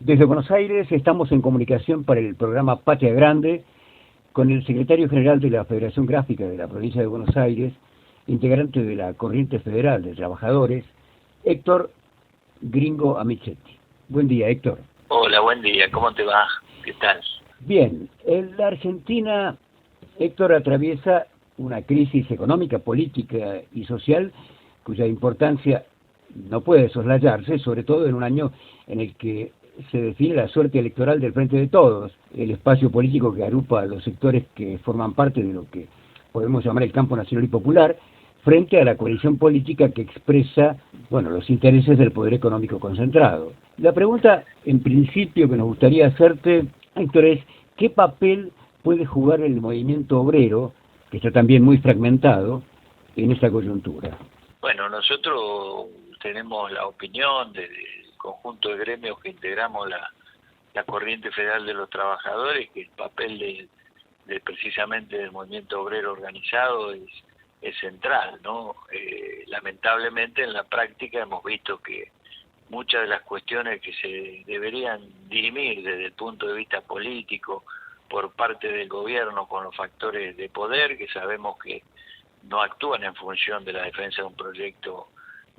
Desde Buenos Aires estamos en comunicación para el programa Patria Grande con el secretario general de la Federación Gráfica de la provincia de Buenos Aires, integrante de la Corriente Federal de Trabajadores, Héctor Gringo Amichetti. Buen día, Héctor. Hola, buen día, ¿cómo te va? ¿Qué tal? Bien, la Argentina, Héctor, atraviesa una crisis económica, política y social cuya importancia no puede soslayarse, sobre todo en un año en el que se define la suerte electoral del Frente de Todos, el espacio político que agrupa a los sectores que forman parte de lo que podemos llamar el campo nacional y popular, frente a la coalición política que expresa, los intereses del poder económico concentrado. La pregunta, en principio, que nos gustaría hacerte, Héctor, es ¿qué papel puede jugar el movimiento obrero, que está también muy fragmentado, en esta coyuntura? Bueno, nosotros tenemos la opinión del conjunto de gremios que integramos la Corriente Federal de los Trabajadores, que el papel de precisamente del movimiento obrero organizado es central, ¿no? Lamentablemente en la práctica hemos visto que muchas de las cuestiones que se deberían dirimir desde el punto de vista político por parte del gobierno con los factores de poder, que sabemos que no actúan en función de la defensa de un proyecto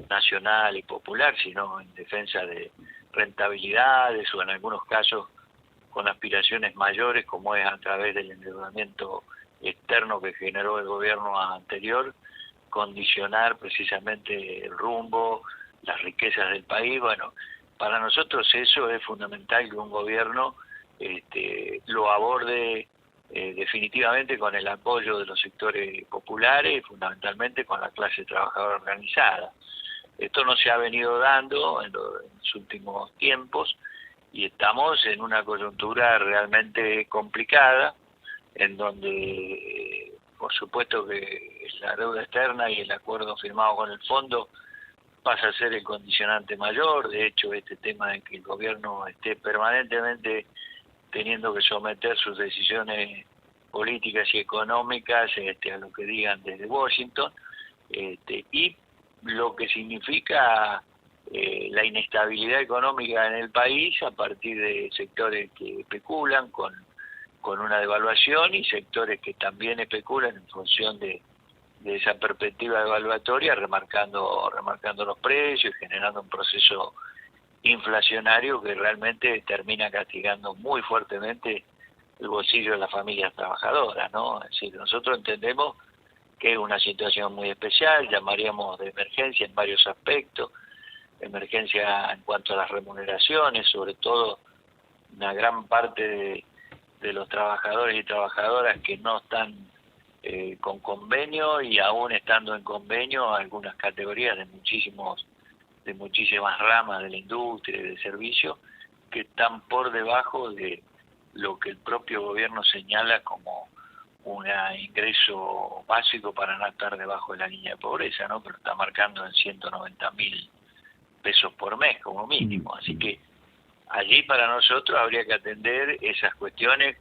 nacional y popular, sino en defensa de rentabilidades o en algunos casos con aspiraciones mayores, como es a través del endeudamiento externo que generó el gobierno anterior, condicionar precisamente el rumbo, las riquezas del país. Bueno, para nosotros eso es fundamental, que un gobierno lo aborde definitivamente con el apoyo de los sectores populares y fundamentalmente con la clase trabajadora organizada. Esto no se ha venido dando en los últimos tiempos y estamos en una coyuntura realmente complicada, en donde por supuesto que la deuda externa y el acuerdo firmado con el fondo pasa a ser el condicionante mayor. De hecho, este tema de que el gobierno esté permanentemente teniendo que someter sus decisiones políticas y económicas a lo que digan desde Washington, y lo que significa la inestabilidad económica en el país a partir de sectores que especulan con una devaluación y sectores que también especulan en función de esa perspectiva devaluatoria, remarcando los precios y generando un proceso inflacionario que realmente termina castigando muy fuertemente el bolsillo de las familias trabajadoras, ¿no? Es decir, nosotros entendemos que es una situación muy especial, llamaríamos de emergencia en varios aspectos, emergencia en cuanto a las remuneraciones, sobre todo una gran parte de los trabajadores y trabajadoras que no están con convenio, y aún estando en convenio algunas categorías de muchísimas ramas de la industria y del servicio que están por debajo de lo que el propio gobierno señala como un ingreso básico para no estar debajo de la línea de pobreza, ¿no? Pero está marcando en 190.000 pesos por mes como mínimo. Así que allí para nosotros habría que atender esas cuestiones,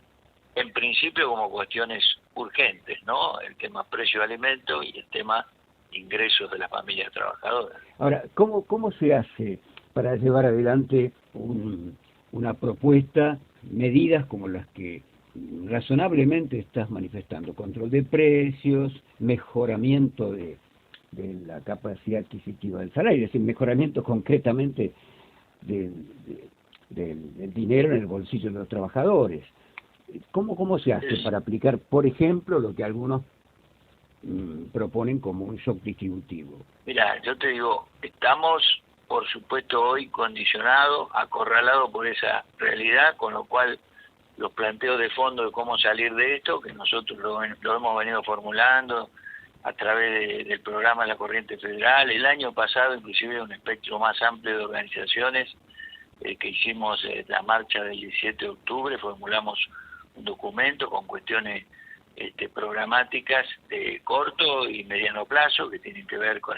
en principio como cuestiones urgentes, ¿no? El tema precio de alimentos y el tema ingresos de las familias trabajadoras. Ahora, ¿cómo se hace para llevar adelante una propuesta, medidas como las que razonablemente estás manifestando? Control de precios, mejoramiento de la capacidad adquisitiva del salario, es decir, mejoramiento concretamente del dinero en el bolsillo de los trabajadores. ¿Cómo se hace para aplicar, por ejemplo, lo que algunos proponen como un shock distributivo? Mira, yo te digo, estamos por supuesto hoy condicionados, acorralados por esa realidad, con lo cual los planteos de fondo de cómo salir de esto, que nosotros lo hemos venido formulando a través del programa de la Corriente Federal. El año pasado inclusive un espectro más amplio de organizaciones que hicimos la marcha del 17 de octubre, formulamos un documento con cuestiones programáticas de corto y mediano plazo que tienen que ver con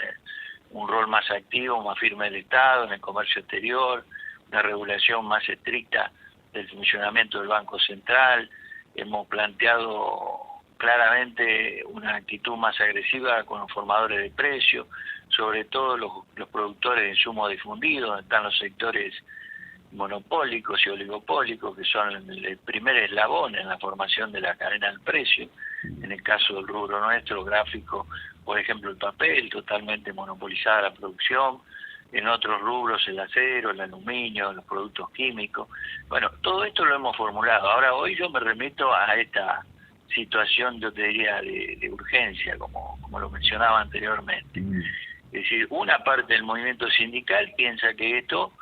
un rol más activo, más firme del Estado en el comercio exterior, una regulación más estricta del funcionamiento del Banco Central. Hemos planteado claramente una actitud más agresiva con los formadores de precios, sobre todo los productores de insumos difundidos, donde están los sectores monopólicos y oligopólicos, que son el primer eslabón en la formación de la cadena del precio. En el caso del rubro nuestro, gráfico, por ejemplo, el papel, totalmente monopolizada la producción. En otros rubros, el acero, el aluminio, los productos químicos. Bueno, todo esto lo hemos formulado. Ahora, hoy yo me remito a esta situación, yo te diría, de urgencia, como lo mencionaba anteriormente. Es decir, una parte del movimiento sindical piensa que esto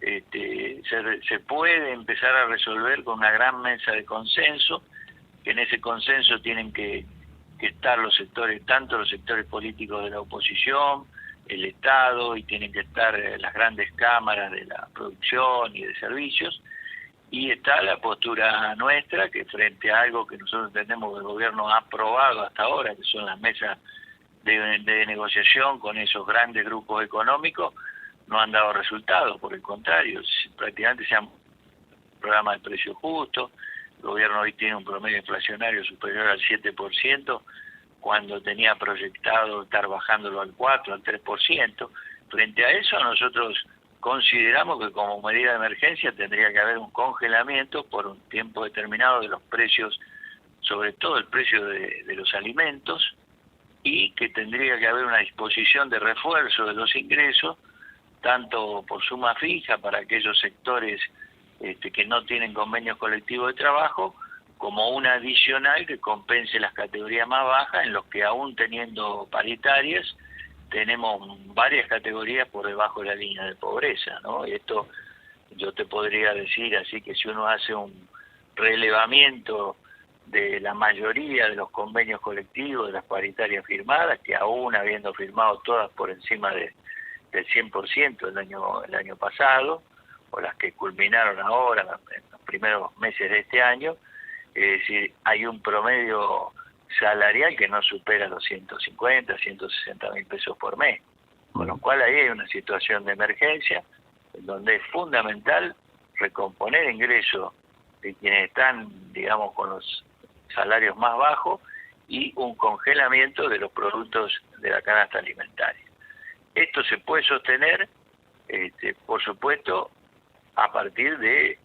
se puede empezar a resolver con una gran mesa de consenso, que en ese consenso tienen que estar los sectores, tanto los sectores políticos de la oposición, el Estado, y tienen que estar las grandes cámaras de la producción y de servicios, y está la postura nuestra, que frente a algo que nosotros entendemos que el gobierno ha aprobado hasta ahora, que son las mesas de negociación con esos grandes grupos económicos, no han dado resultados. Por el contrario, prácticamente se han programa de precio justo. El gobierno hoy tiene un promedio inflacionario superior al 7%, cuando tenía proyectado estar bajándolo al 4, al 3%. Frente a eso, nosotros consideramos que como medida de emergencia tendría que haber un congelamiento por un tiempo determinado de los precios, sobre todo el precio de los alimentos, y que tendría que haber una disposición de refuerzo de los ingresos, tanto por suma fija para aquellos sectores que no tienen convenios colectivos de trabajo, como una adicional que compense las categorías más bajas, en los que aún teniendo paritarias, tenemos varias categorías por debajo de la línea de pobreza, ¿no? Y esto yo te podría decir así, que si uno hace un relevamiento de la mayoría de los convenios colectivos, de las paritarias firmadas, que aún habiendo firmado todas por encima del 100% el año pasado, o las que culminaron ahora en los primeros meses de este año, es decir, hay un promedio salarial que no supera los 150, 160 mil pesos por mes, con lo cual ahí hay una situación de emergencia, en donde es fundamental recomponer ingresos de quienes están, digamos, con los salarios más bajos, y un congelamiento de los productos de la canasta alimentaria. Esto se puede sostener, por supuesto, a partir de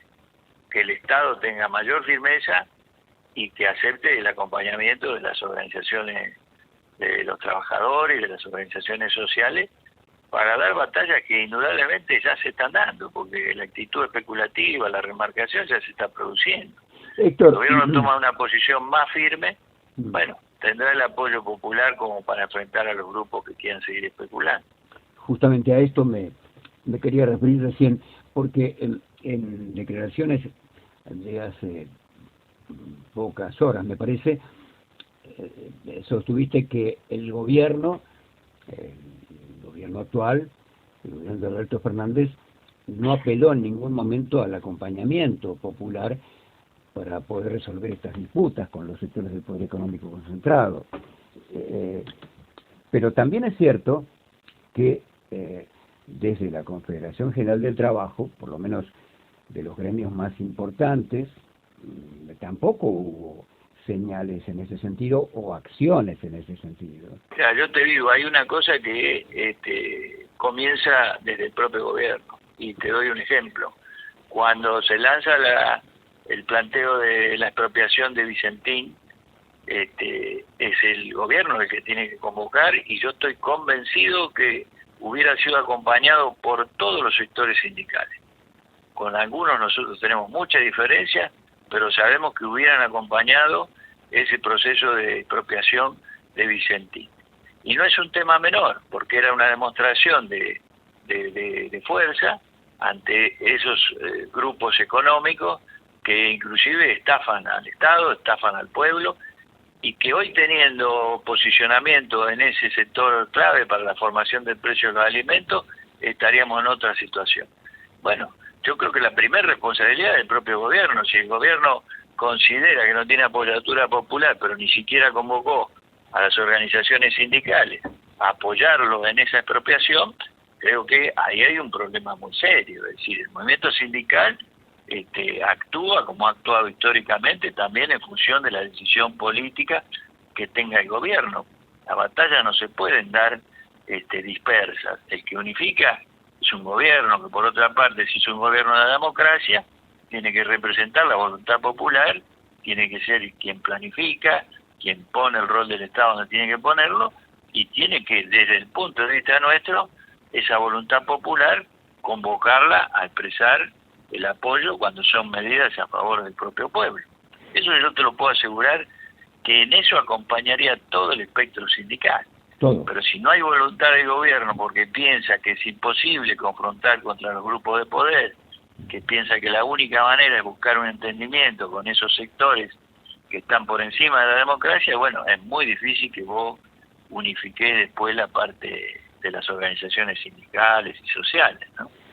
que el Estado tenga mayor firmeza y que acepte el acompañamiento de las organizaciones de los trabajadores y de las organizaciones sociales, para dar batallas que indudablemente ya se están dando, porque la actitud especulativa, la remarcación ya se está produciendo. Héctor, el gobierno toma una posición más firme, bueno, tendrá el apoyo popular como para enfrentar a los grupos que quieran seguir especulando. Justamente a esto me quería referir recién, porque en declaraciones de hace pocas horas, me parece, sostuviste que el gobierno actual, el gobierno de Alberto Fernández, no apeló en ningún momento al acompañamiento popular para poder resolver estas disputas con los sectores del poder económico concentrado. Pero también es cierto que desde la Confederación General del Trabajo, por lo menos de los gremios más importantes, tampoco hubo señales en ese sentido o acciones en ese sentido. Ya, yo te digo, hay una cosa que comienza desde el propio gobierno, y te doy un ejemplo. Cuando se lanza el planteo de la expropiación de Vicentín, es el gobierno el que tiene que convocar, y yo estoy convencido que hubiera sido acompañado por todos los sectores sindicales. Con algunos nosotros tenemos mucha diferencia, pero sabemos que hubieran acompañado ese proceso de expropiación de Vicentín. Y no es un tema menor, porque era una demostración de fuerza ante esos grupos económicos que inclusive estafan al Estado, estafan al pueblo, y que hoy, teniendo posicionamiento en ese sector clave para la formación del precio de los alimentos, estaríamos en otra situación. Bueno, yo creo que la primera responsabilidad es del propio gobierno. Si el gobierno considera que no tiene apoyatura popular, pero ni siquiera convocó a las organizaciones sindicales a apoyarlo en esa expropiación, creo que ahí hay un problema muy serio. Es decir, el movimiento sindical actúa como ha actuado históricamente, también en función de la decisión política que tenga el gobierno. Las batallas no se pueden dar dispersas. El que unifica es un gobierno que por otra parte, si es un gobierno de la democracia, tiene que representar la voluntad popular, tiene que ser quien planifica, quien pone el rol del Estado donde tiene que ponerlo, y tiene que, desde el punto de vista nuestro, esa voluntad popular, convocarla a expresar el apoyo cuando son medidas a favor del propio pueblo. Eso yo te lo puedo asegurar, que en eso acompañaría todo el espectro sindical. Todo. Pero si no hay voluntad del gobierno porque piensa que es imposible confrontar contra los grupos de poder, que piensa que la única manera es buscar un entendimiento con esos sectores que están por encima de la democracia, bueno, es muy difícil que vos unifiques después la parte de las organizaciones sindicales y sociales, ¿no?